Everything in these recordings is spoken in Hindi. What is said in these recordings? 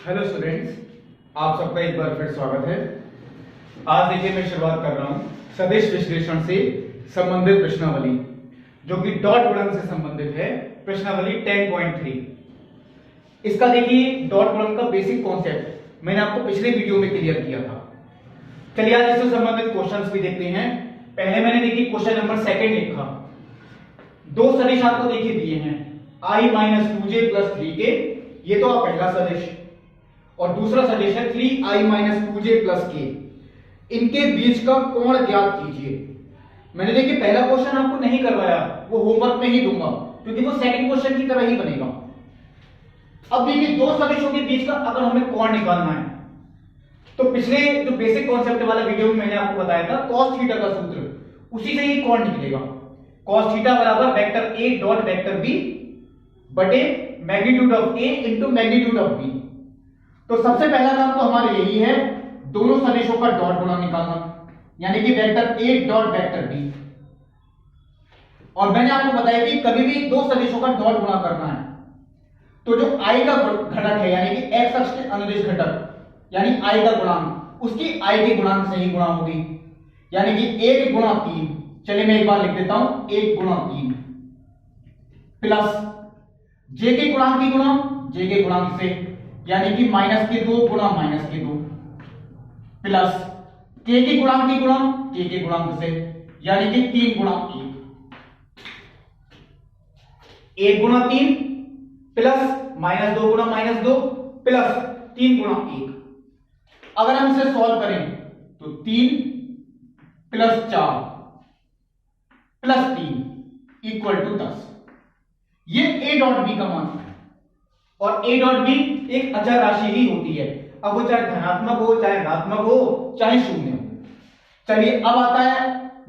हेलो स्टूडेंट्स, आप सबका एक बार फिर स्वागत है। आज देखिए मैं शुरुआत कर रहा हूं सदिश विश्लेषण से संबंधित प्रश्नावली जो कि डॉट गुणन से संबंधित है। प्रश्नावली 10.3। इसका देखिए डॉट गुणन का बेसिक कॉन्सेप्ट मैंने आपको पिछले वीडियो में क्लियर किया था। चलिए आज इससे संबंधित क्वेश्चंस भी देखते हैं। पहले मैंने देखिए क्वेश्चन नंबर 2 लिखा। दो सदिश आपको देखिए दिए हैं i minus 2j plus 3k, ये तो आप पहला सदिश, और दूसरा सदिश है 3i minus 2j plus k। इनके बीच का कोण ज्ञात कीजिए। मैंने देखिए पहला क्वेश्चन आपको नहीं करवाया, वो होमवर्क में ही दूंगा क्योंकि वो सेकंड क्वेश्चन की तरह ही बनेगा। अब देखिए दो सदिशों के बीच का अगर हमें कोण निकालना है तो पिछले जो बेसिक कॉन्सेप्ट वाला वीडियो में मैंने आपको बताया था cos थीटा का सूत्र, उसी से ही कोण निकलेगा। cos थीटा बराबर vector a dot vector b बटे magnitude of a into magnitude of b। तो सबसे पहला काम तो हमारा यही है, दोनों सदिशों का डॉट गुणा निकालना, यानी कि vector a dot vector b। और मैंने आपको बताया कि कभी भी दो सदिशों का डॉट गुणा करना है तो जो i का घटक है यानी कि x अक्ष के अनुदिश घटक यानी i का गुणांक, उसकी i के गुणांक से ही गुणा होगी, यानी कि 1 गुणा 3। चलिए मैं एक बार लिख देता हूं, 1 गुणा 3 प्लस j के गुणांक की गुणा j के गुणांक से, यानी कि माइनस के 2 गुणा माइनस के 2 प्लस k के गुणांक की गुणा k के गुणांक से, यानी कि 3 गुणा 1। 1 गुणा 3 प्लस माइनस 2 गुणा माइनस 2 प्लस 3 गुणा 1। अगर हम इसे सॉल्व करें तो 3 प्लस 4 प्लस 3 इक्वल टू 10। ये a डॉट b का मान है और a डॉट b एक अचर राशि ही होती है। अब वो चाहे धनात्मक हो, चाहे ऋणात्मक हो, चाहे शून्य हो। चलिए अब आता है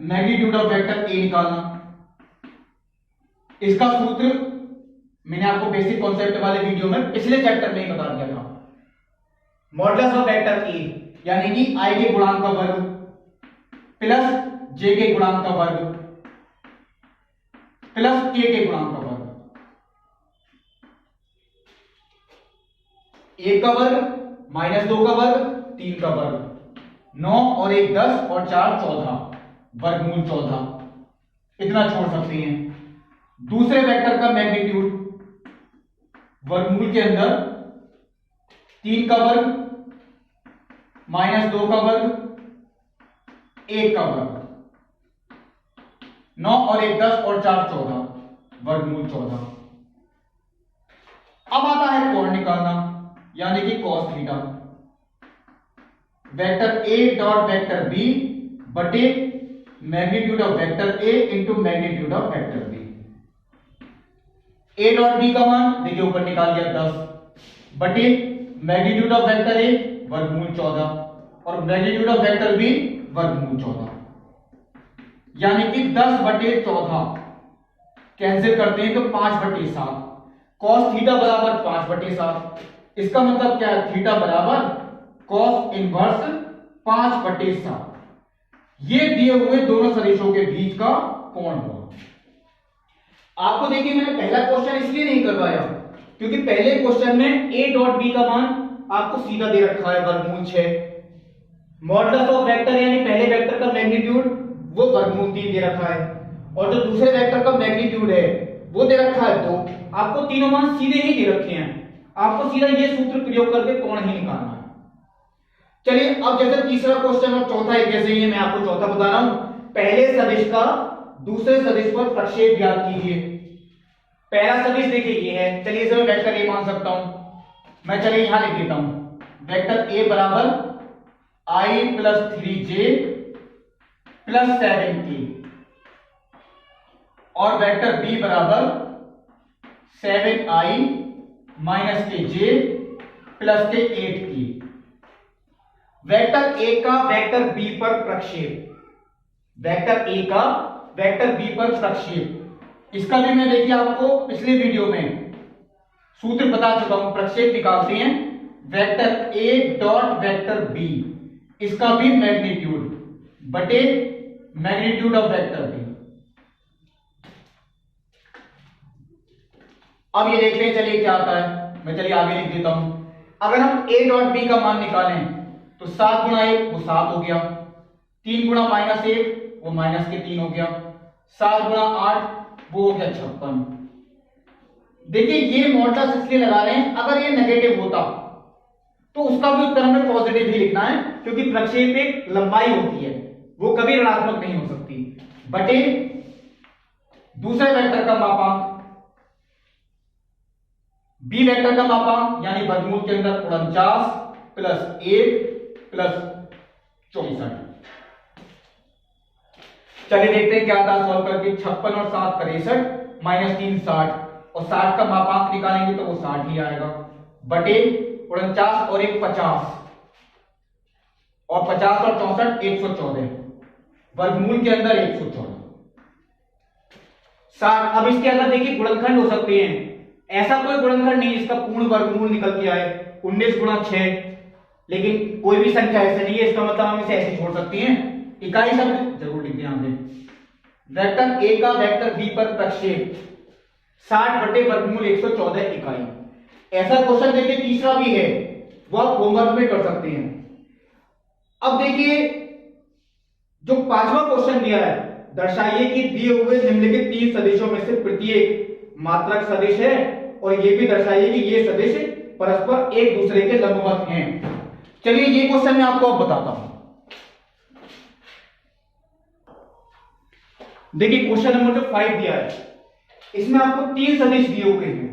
मैग्नीट्यूड ऑफ वेक्टर a निकालना। इसका सूत्र मैंने आपको बेसिक कॉन्सेप्ट वाले वीडियो में पिछले चैप्टर में ही बता दिया था। मॉडुलस ऑफ वेक्टर a यानी कि i के गुणांक का वर्ग प्लस j के गुणांक का वर्ग प्लस k के गुणांक का वर्ग। 1 का वर्ग माइनस 2 का वर्ग 3 का वर्ग, 9 और 1 10 और 4 14, वर्गमूल 14। इतना छोड़ सकते हैं। दूसरे वेक्टर का मैग्नीट्यूड वर्गमूल के अंदर 3 का वर्ग माइनस 2 का वर्ग 1 का वर्ग, 9 और 1 10 और 4 14, वर्गमूल 14। अब आता है कोण निकालना, यानी कि cos theta. Vector a dot vector b बटे magnitude of vector a into magnitude of vector b। a dot b का मान देखिए ऊपर निकाल दिया 10 बटे मैग्नीट्यूड ऑफ वेक्टर a वर्गमूल 14 और मैग्नीट्यूड ऑफ वेक्टर b वर्गमूल 14, यानी कि 10 बटे 14 कैंसिल करते हैं तो 5 बटे 7। cos थीटा बराबर 5 बटे 7। इसका मतलब क्या है, थीटा बराबर cos इनवर्स 5 बटे 7। ये दिए हुए दोनों सदिशों के बीच का कोण हुआ। आपको देखिए मैंने पहला क्वेश्चन इसलिए नहीं करवाया क्योंकि पहले क्वेश्चन में a डॉट b का मान आपको सीधा दे रखा है वर्गमूल 6। मॉडुलस ऑफ वेक्टर यानी पहले वेक्टर का मैग्नीट्यूड वो वर्गमूल 3 दे रखा है, और जो दूसरे वेक्टर का मैग्नीट्यूड है वो दे रखा है 2। आपको तीनों मान सीधे ही दे रखे हैं, आपको सीधा ये सूत्र प्रयोग करके कोण ही निकालना है। चलिए अब जैसे तीसरा क्वेश्चन और चौथा एक जैसे ही है, मैं आपको चौथा बता रहा हूं। पहले सदिश का दूसरे सदिश पर प्रक्षेप ज्ञात कीजिए। पहला सदिश देखिए ये है, चलिए इसे मैं वेक्टर a मान सकता हूं। मैं चलिए यहां लिख देता हूं, वेक्टर a बराबर i plus 3j plus 7k और वेक्टर b बराबर 7i माइनस के j प्लस के 8k। वेक्टर a का वेक्टर b पर प्रक्षेप, वेक्टर a का वेक्टर b पर प्रक्षेप, इसका भी मैं देखिए आपको पिछले वीडियो में सूत्र बता चुका हूं। प्रक्षेप निकालते हैं vector a dot vector b, इसका भी मैग्नीट्यूड बटे मैग्नीट्यूड ऑफ वेक्टर b। अब ये देखते हैं चलिए क्या आता है। मैं चलिए आगे लिख देता हूं, अगर हम a डॉट b का मान निकालें तो 7 गुणा 1 वो 7 हो गया, 3 गुणा -1 वो -3 हो गया, 7 गुणा 8 वो हो गया 56। देखिए ये मॉडुलस इसलिए लगा रहे हैं, अगर ये नेगेटिव होता तो उसका भी उत्तर हमें पॉजिटिव ही लिखना है, क्योंकि प्रक्षेप एक लंबाई होती है, वो कभी ऋणात्मक नहीं हो सकती। बटे दूसरे वेक्टर का मापांक, बी वेक्टर का मापांक यानी वर्गमूल के अंदर 49 प्लस 1 प्लस 64। चलिए देखते हैं क्या था सॉल्व करके। 56 और 7 63 -3 60 और 60 का मापांक निकालेंगे तो वो 60 ही आएगा, बटे 49 और 1 50 और 50 और 64 114, वर्गमूल के अंदर 114 60। अब इसके अंदर देखिए गुणनखंड हो सकते हैं, ऐसा कोई गुणनखंड नहीं जिसका पूर्ण वर्गमूल निकल के आए 19 गुणा 6, लेकिन कोई भी संख्या ऐसे नहीं है, इसका मतलब हम इसे ऐसे छोड़ सकते हैं। इकाई शब्द जरूर लिख दें यहाँ पे। वेक्टर ए का वेक्टर बी पर प्रक्षेप 60 बटे वर्गमूल 114 इकाई। ऐसा क्वेश्चन देखिए तीसरा भी है, वो आप होमवर्क में कर सकते हैं। अब देखिए जो पांचवा क्वेश्चन दिया है, दर्शाइए कि दिए हुए निम्नलिखित 3 सदिशों में से प्रत्येक मात्रक सदिश है, और ये भी दर्शाइए कि ये सदिश परस्पर एक दूसरे के लंबवत हैं। चलिए ये क्वेश्चन मैं आपको अब बताता हूं। देखिए क्वेश्चन नंबर जो 5 दिया है, इसमें आपको 3 सदिश दिए हुए हैं।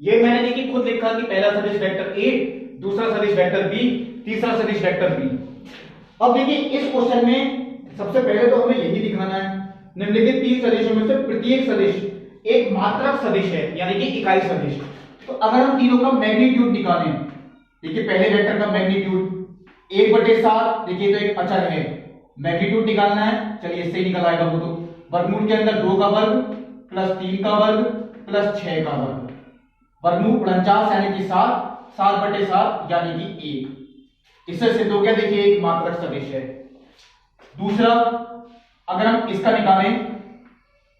ये मैंने देखिए खुद लिखा कि पहला सदिश वेक्टर ए, दूसरा सदिश वेक्टर बी, तीसरा सदिश वेक्टर बी। अब देखिए इस क्वेश्चन में सबसे पहले तो हमें यही दिखाना है, निम्नलिखित 3 सदिशों में से प्रत्येक सदिश एक मात्रक सदिश है, यानी कि इकाई सदिश। तो अगर हम तीनों का मैग्नीट्यूड निकालें, देखिए पहले वेक्टर का मैग्नीट्यूड 1/7, देखिए तो एक अचर है, मैग्नीट्यूड निकालना है, चलिए इससे ही निकल आएगा वो तो। वर्गमूल के अंदर 2 का वर्ग प्लस 3 का वर्ग प्लस 6 का वर्ग, वर्गमूल 49 यानी कि 7, 7/7 यानी कि 1। इससे सिद्ध हो गया देखिए एक मात्रक सदिश है। दूसरा अगर हम इसका निकालें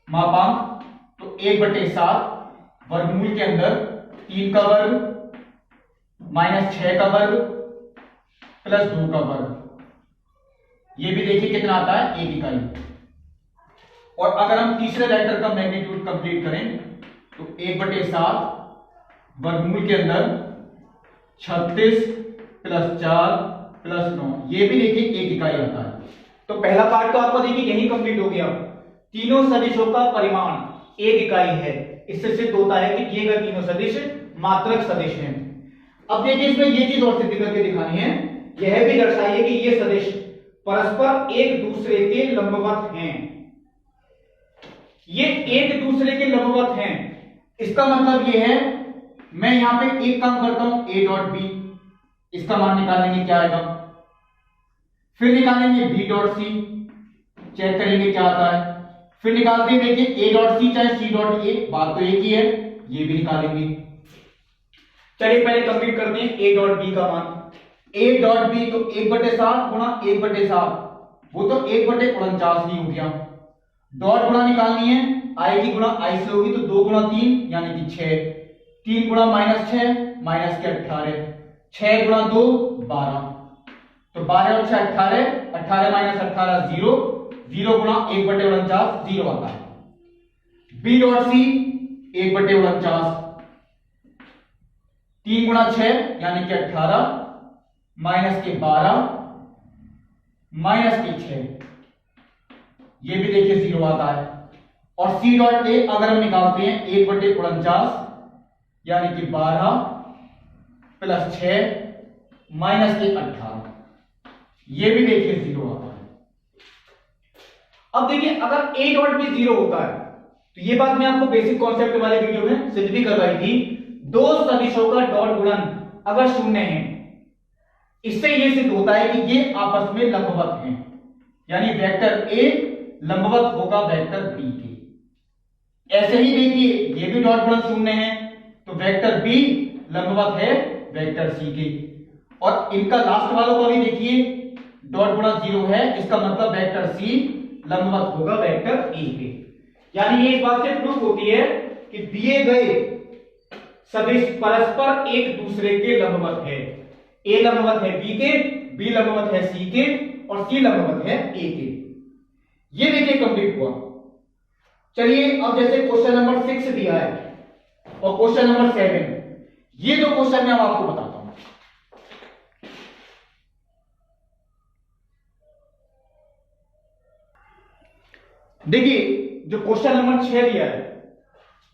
मापांक तो 1/7 वर्गमूल के अंदर 3 का वर्ग -6 का वर्ग प्लस 2 का वर्ग, ये भी देखिए कितना आता है 1 इकाई। और अगर हम तीसरे वेक्टर का मैग्नीट्यूड कंप्लीट करें तो 1/7 वर्गमूल के अंदर 36 प्लस 4 प्लस 9, ये भी देखिए 1 इकाई आता है। तो पहला पार्ट तो आपको देखिए यही कंप्लीट हो गया। तीनों सदिशों का परिमाण 1 इकाई है, इससे सिद्ध होता है कि दिए गए तीनों सदिश मात्रक सदिश हैं। अब देखिए इसमें ये चीज और सिद्ध करके दिखानी है, यह भी दर्शाइए कि ये सदिश परस्पर एक दूसरे के लंबवत हैं। ये एक दूसरे के लंबवत हैं, इसका मतलब ये है, मैं यहां पे एक काम करता हूं a डॉट बी, इसका मान निकालेंगे क्या आएगा, फिर निकालेंगे b डॉट सी, चेक करेंगे क्या आता है, फिर निकालते हैं देखिए a डॉट सी चाहे c डॉट a, बात तो एक ही है, ये भी निकालेंगे। चलिए पहले कंप्लीट करते हैं a डॉट b का मान। a डॉट b तो 1/7 गुणा 1/7, वो तो 1/49 ही हो गया। डॉट गुणा निकालनी है, i की गुणा i से होगी तो 2 गुणा 3 यानी कि 6, 3 गुणा -6 माइनस के 18, 6 गुणा 2 12, तो 12 और 6 18, 18 माइनस 18 0, 0 गुणा 1/49 0 आता है। b डॉट सी 1/49, 3 गुणा 6 यानी कि 18 माइनस के 12 माइनस के 6, ये भी देखिए 0 आता है। और c डॉट ए अगर हम निकालते हैं 1/49 यानी कि 12 प्लस 6 माइनस के 18, ये भी देखिए 0 आता है। अब देखिए अगर a डॉट भी 0 होता है तो ये बात मैं आपको बेसिक कॉन्सेप्ट वाले वीडियो में सिद्ध भी करवाई थी, दो सदिशों का डॉट गुणन अगर 0 है, इससे यह सिद्ध होता है कि ये आपस में लंबवत हैं, यानी वेक्टर a लंबवत होगा वेक्टर b के। ऐसे ही देखिए ये भी डॉट गुणन 0 है तो वेक्टर b लंबवत है वेक्टर c के, और इनका लास्ट वालों को भी देखिए डॉट गुणन 0 है, इसका मतलब वेक्टर c लंबवत होगा वेक्टर a के। यानी ये इस बात से प्रूफ होती है कि दिए गए सदिश परस्पर एक दूसरे के लंबवत है। ए लंबवत है बी के, बी लंबवत है सी के और सी लंबवत है ए के। ये देखिए कंप्लीट हुआ। चलिए अब जैसे क्वेश्चन नंबर 6 दिया है और क्वेश्चन नंबर 7, ये दो क्वेश्चन मैं आपको बताता हूं। देखिए जो क्वेश्चन नंबर 6 दिया है,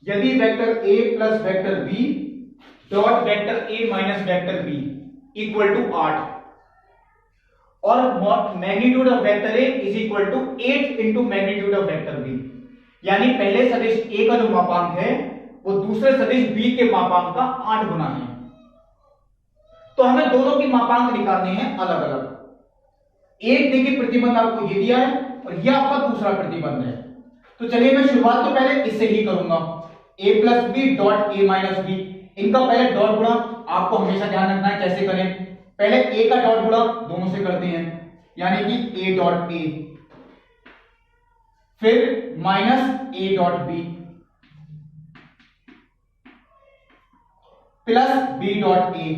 यदि vector a plus vector b dot vector a minus vector b equal to 8 और magnitude of vector a is equal to 8 into magnitude of vector b, यानी पहले सदिश a का जो मापांक है वो दूसरे सदिश b के मापांक का 8 गुना है। तो हमें दोनों के मापांक निकालने हैं अलग अलग। एक देखिए प्रतिबंध आपको ये दिया है और यह आपका दूसरा प्रतिबंध है। तो चलिए मैं शुरुआत तो पहले इससे ही करूंगा, a plus b dot a minus b. इनका पहले डॉट गुणा आपको हमेशा ध्यान रखना है कैसे करें। पहले a का डॉट गुणा दोनों से करते हैं, यानी कि a डॉट a, फिर minus a dot b plus b dot a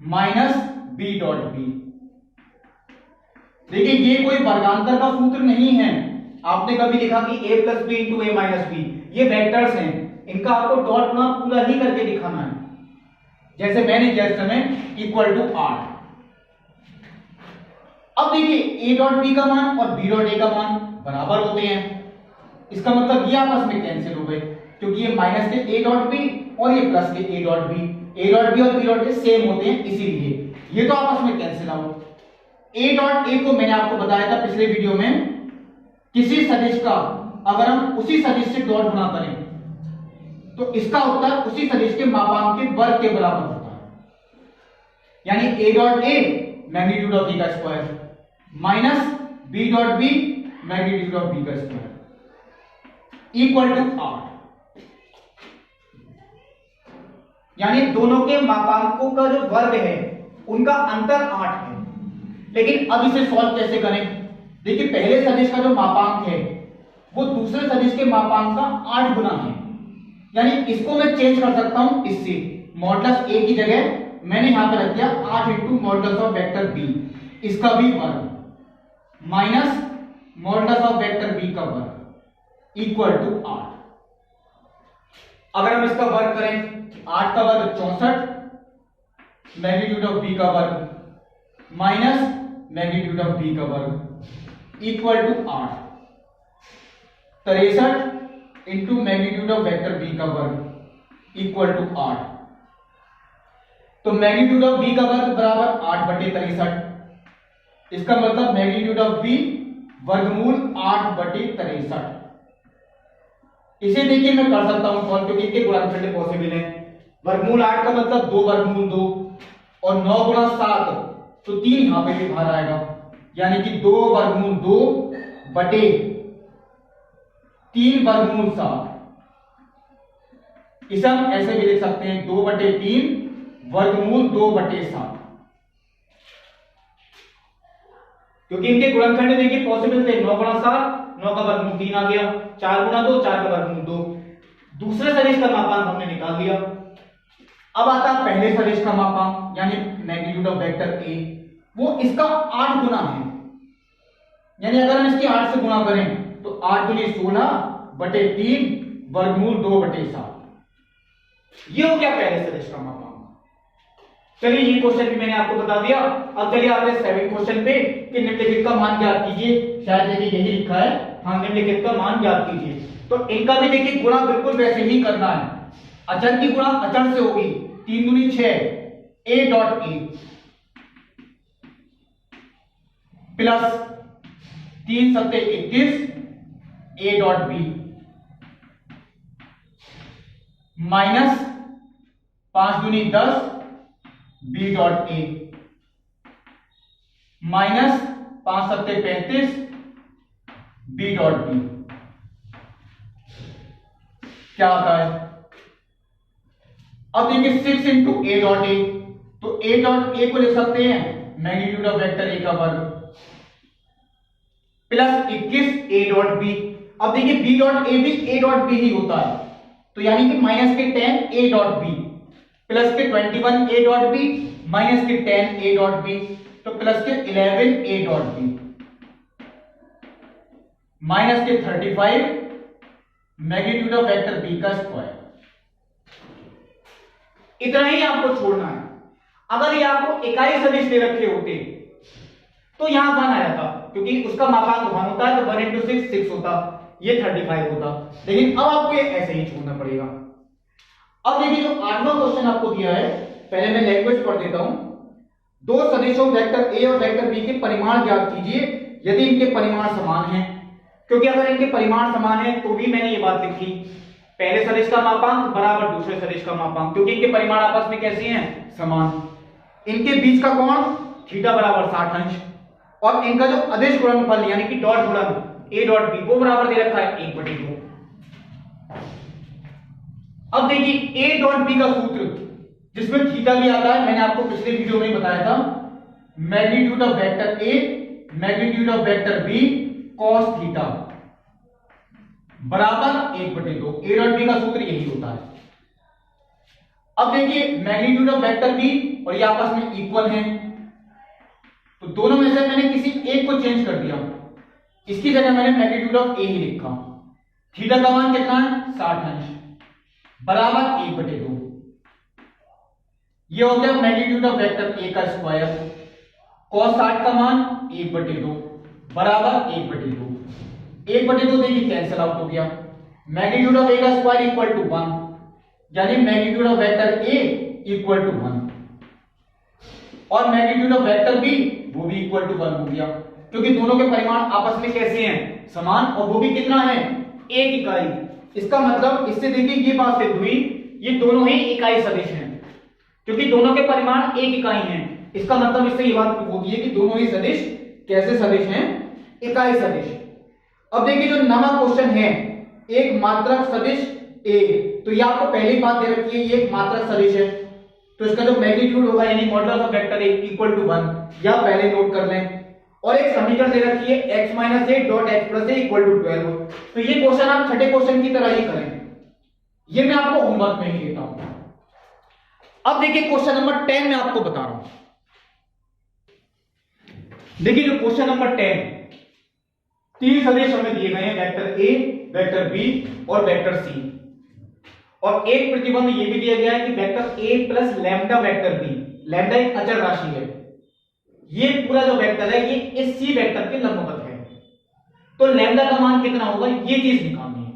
minus b dot b। देखिए ये कोई वर्गांतर का सूत्र नहीं है। आपने कभी लिखा कि a plus b into a minus b, ये वेक्टर्स हैं, इनका आपको डॉट गुणा पूरा ही करके दिखाना है, जैसे मैंने किया इस समय इक्वल टू 8। अब देखिए a डॉट बी का मान और b डॉट ए का मान बराबर होते हैं, इसका मतलब ये आपस में कैंसिल हो गए, क्योंकि ये माइनस के a डॉट बी और ये प्लस के a dot b, a dot b और b डॉट ए सेम होते हैं, इसीलिए ये तो आपस में cancel out. a dot a को मैंने आपको बताया था पिछले वीडियो में, किसी सदिश का अगर हम उसी सदिश से डॉट गुणा करें तो इसका उत्तर उसी सदिश के मापांक के वर्ग के बराबर होता है, यानी a dot a magnitude of b का square minus b dot b magnitude of b का स्क्वायर इक्वल टू 8। यानी दोनों के मापांकों का जो वर्ग है उनका अंतर 8 है। लेकिन अब इसे सॉल्व कैसे करें? देखिए पहले सदिश का जो मापांक है वो दूसरे सदिश के मापांक का 8 गुना है, यानी इसको मैं चेंज कर सकता हूं इससे, मॉडुलस a की जगह मैंने यहां पर रख दिया 8 into modulus of vector b, इसका भी वर्ग minus modulus of vector b का वर्ग इक्वल टू 8। अगर हम इसका वर्ग करें, 8 का वर्ग 64, मैग्नीट्यूड ऑफ b का वर्ग माइनस मैग्नीट्यूड ऑफ b का वर्ग equal to 8, 63 into magnitude of vector b का वर्ग इक्वल टू 8। तो मैग्नीट्यूड ऑफ b का वर्ग बराबर 8 बटे 63, इसका मतलब मैग्नीट्यूड ऑफ b वर्गमूल 8 बटे 63। इसे देखिए मैं कर सकता हूं सॉल्व, क्योंकि इसके गुणनखंड पॉसिबल है। वर्गमूल 8 का मतलब 2 वर्गमूल 2 और 9 गुणा 7, तो 3 यहां पे भी बाहर आएगा, यानी कि 2 वर्गमूल 2 बटे 3 वर्गमूल 7। इसे हम ऐसे भी लिख सकते हैं 2 बटे 3 वर्गमूल 2 बटे 7, क्योंकि इनके गुणनखंड देखिए पॉसिबल थे। 9 गुणा 7, 9 का वर्गमूल 3 आ गया, 4 गुणा 2, 4 का वर्गमूल 2। दूसरे सदिश का मापांक हमने निकाल दिया। अब आता है पहले सदिश का मापांक, यानी मैग्नीट्यूड ऑफ वेक्टर a, वो इसका 8 गुना है, यानी अगर हम इसकी 8 से गुणा करें तो 8 दूनी 16 बटे 3 वर्गमूल 2 बटे 7। ये हो गया पहले सदिश का मापांक। चलिए ये क्वेश्चन भी मैंने आपको बता दिया। अब चलिए आते हैं 7 क्वेश्चन पे कि निम्नलिखित का मान ज्ञात कीजिए। शायद देखिए यही लिखा है, हाँ निम्नलिखित का मान ज्ञात कीजिए। तो इनका भी देखिए गुणा बिल्कुल वैसे ही करना है, अचर की गुणा अचर से होगी, 3 दूनी 6 a डॉट ए प्लस 3 सत्ते 21 a डॉट बी माइनस 5 दूनी 10 b डॉट ए माइनस 5 सत्ते 35 b डॉट बी। क्या आता है? अब देखिए 6 इंटू ए डॉट ए, तो ए डॉट ए को लिख सकते हैं मैग्नीट्यूड ऑफ वेक्टर ए का वर्ग प्लस 21 ए डॉट बी, अब देखिए बी डॉट ए भी ए डॉट बी ही होता है, तो यानी कि माइनस के 10 ए डॉट बी प्लस के 21 ए डॉट बी माइनस के 10 ए डॉट बी, तो प्लस के 11 ए डॉट बी माइनस के 35 मैग्नीट्यूड ऑफ वेक्टर बी का स्क्वायर। इतना ही आपको छोड़ना है। अगर ये आपको इकाई सदिश दे रखे होते तो यहां 1 आया था, क्योंकि उसका मापांक 1 होता है, तो 1 into 6 6 होता, ये 35 होता। लेकिन अब आपको ये ऐसे ही छोड़ना पड़ेगा। अब देखिए जो 8वां क्वेश्चन आपको दिया है, पहले मैं लैंग्वेज पढ़ देता हूं। दो सदिशों वेक्टर ए और वेक्टर बी के परिमाण ज्ञात कीजिए यदि इनके परिमाण समान हैं। क्योंकि अगर इनके परिमाण समान है तो भी मैंने ये बात लिखी, पहले सदिश का मापांक बराबर दूसरे सदिश का मापांक, क्योंकि इनके परिमाण आपस में कैसे हैं, समान। इनके बीच का कोण थीटा बराबर 60 अंश, और इनका जो अदिश गुणनफल यानी कि डॉट गुणन ए डॉट बी वो बराबर दे रखा है 1/2। अब देखिए ए डॉट बी का सूत्र जिसमें थीटा भी आता है, मैंने आपको पिछले वीडियो में ही बताया था, magnitude of vector a magnitude of vector b cos theta बराबर 1/2। ए डॉट बी का सूत्र यही होता है। अब देखिए मैग्नीट्यूड ऑफ वेक्टर बी और ये आपस में इक्वल हैं, तो दोनों में से मैंने किसी एक को चेंज कर दिया, इसकी जगह मैंने मैग्नीट्यूड ऑफ ए ही लिखा। थीटा का मान कितना है, 60 अंश बराबर 1/2। ये हो गया मैग्नीट्यूड ऑफ वेक्टर ए का स्क्वायर, cos 60 का मान 1/2 बराबर 1/2। 1/2 देखिए कैंसिल आउट हो गया। मैग्नीट्यूड ऑफ ए का स्क्वायर इक्वल टू 1, यानी magnitude of vector a equal to 1, और मैग्नीट्यूड ऑफ वेक्टर बी वो भी इक्वल टू 1 हो गया, क्योंकि दोनों के परिमाण आपस में कैसे हैं, समान, और वो भी कितना है, एक इकाई। इसका मतलब इससे देखिए ये बात सिद्ध हुई, ये दोनों ही इकाई सदिश हैं, क्योंकि दोनों के परिमाण एक इकाई हैं। इसका मतलब इससे ये बात होती है कि दोनों ही सदिश कैसे सदिश हैं, इकाई सदिश। अब देखिए जो 9वां क्वेश्चन है, एक मात्रक सदिश ए, तो ये आपको पहली बात दे रखी है, ये एक मात्रक सदिश है, तो इसका जो मैग्नीट्यूड होगा यानी modulus of vector a equal to 1, या पहले नोट कर लें। और एक समीकरण दे रखी है x minus a dot x plus a equal to 12। तो ये क्वेश्चन आप छठे क्वेश्चन की तरह ही करें, ये मैं आपको होमवर्क में ही देता हूं। अब देखिए क्वेश्चन नंबर 10 में आपको बता रहा हूं। देखिए जो क्वेश्चन नंबर 10, 3 सदिश हमें दिए गए हैं, वेक्टर ए वेक्टर बी और वेक्टर सी, और एक प्रतिबंध ये भी दिया गया है कि vector a plus lambda vector b, lambda एक अचर राशि है, ये पूरा जो वेक्टर है ये इस सी वेक्टर के लंबवत है, तो लैम्डा का मान कितना होगा ये चीज निकालनी है।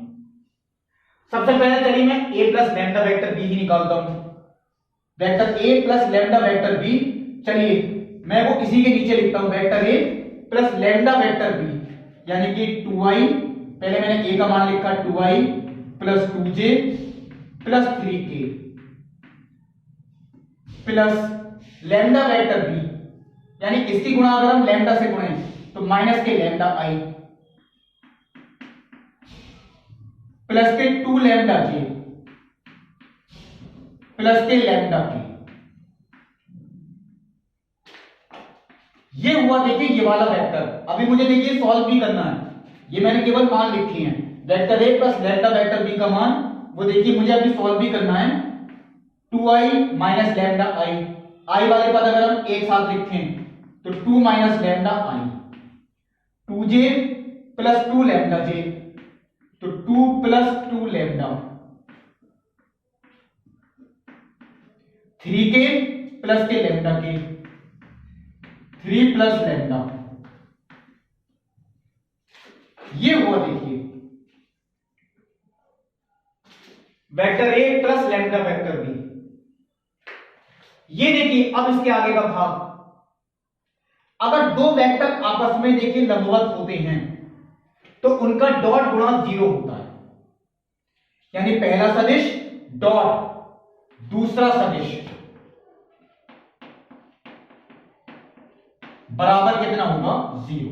सबसे पहले चलिए मैं a plus lambda vector B ही निकालता हूं। Vector a plus lambda vector B, चलिए मैं वो इसी के नीचे लिखता हूं, vector a plus lambda vector B, यानी कि 2i, पहले मैंने a का मान लिखा 2i plus 2j plus 3k plus lambda vector B, यानी इसकी गुणा अगर हम लैम्डा से गुणे तो माइनस के लैम्डा आई प्लस के 2 लैम्डा जे प्लस के लैम्डा के। ये हुआ देखिए ये वाला वेक्टर। अभी मुझे देखिए सॉल्व भी करना है, ये मैंने केवल मान लिखे हैं, vector a plus lambda vector b का मान वो देखिए मुझे अभी सॉल्व भी करना है। 2i माइनस लैम्डा आई, आई वाले पद अगर हम एक साथ लिखें तो 2 minus lambda i, 2j plus 2 lambda j, तो 2 plus 2 lambda, 3k plus k lambda k, 3 plus lambda. ये हुआ देखिए vector a plus lambda vector b. ये देखिए अब इसके आगे का भाग, अगर दो वेक्टर आपस में देखिए लंबवत होते हैं तो उनका डॉट गुणा 0 होता है, यानी पहला सदिश डॉट दूसरा सदिश बराबर कितना होगा 0।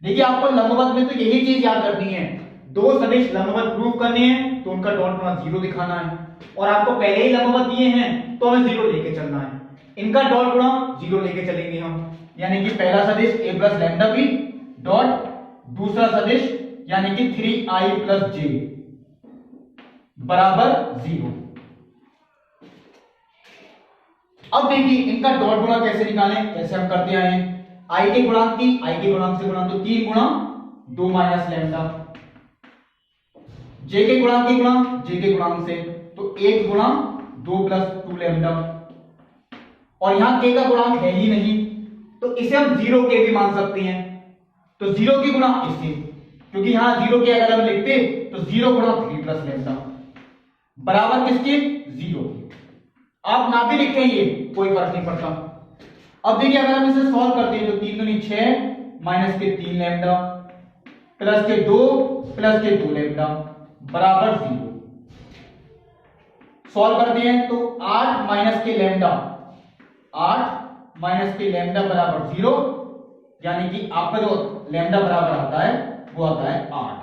देखिए आपको लंबवत में तो यही चीज याद रखनी है, दो सदिश लंबवत प्रूव करने हैं तो उनका डॉट गुणा 0 दिखाना है, और आपको पहले ही लंबवत दिए हैं तो हमें 0 लेके चलना है, इनका डॉट गुणा 0 लेके चलेंगे हम, यानी कि पहला सदिश a plus lambda b dot दूसरा सदिश यानी कि 3i प्लस जे बराबर 0। अब देखिए इनका डॉट गुणा कैसे निकालें, कैसे हम करते आए हैं। i के गुणांक से गुणा तो 3 गुणा 2 माइनस लैम्डा, j के गुणांक से तो 1 गुणा 2 प्लस 2 लैम्डा, और यहां k का गुणांक है ही नहीं तो इसे हम 0 के भी मान सकते हैं। तो 0 की गुणा इससे, क्योंकि यहां 0 के अगर हम लिखते तो 0 गुणा 3 प्लस लैम्डा बराबर किसके 0। आप ना भी लिखें ये कोई फर्क नहीं पड़ता। अब देखिए अगर हम इसे सॉल्व करते हैं तो 3 दूनी 6 माइनस के 3 लैम्डा प्लस के 2 लैम्डा बराबर 0। सॉल्व करते हैं तो 8 माइनस के लैम्डा बराबर 0, यानी कि आपका जो लैम्डा बराबर आता है वो आता है 8।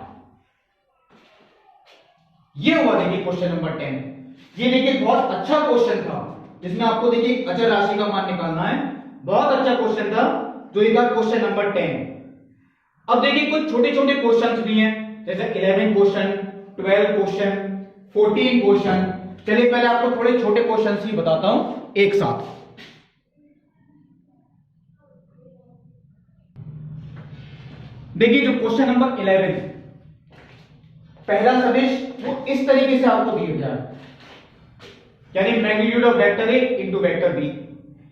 ये हुआ देखिए क्वेश्चन नंबर 10। ये देखिए बहुत अच्छा क्वेश्चन था जिसमें आपको देखिए अचर राशि का मान निकालना है। बहुत अच्छा क्वेश्चन था जो ये था क्वेश्चन नंबर 10। अब देखिए कुछ छोटे छोटे क्वेश्चंस भी हैं, जैसे 11 क्वेश्चन, 12 क्वेश्चन, 14 क्वेश्चन। चलिए पहले आपको थोड़े छोटे क्वेश्चंस ही बताता हूं एक साथ। देखिए जो क्वेश्चन नंबर 11, पहला सदिश वो इस तरीके से आपको दिया गया है, यानी magnitude of vector a into vector b.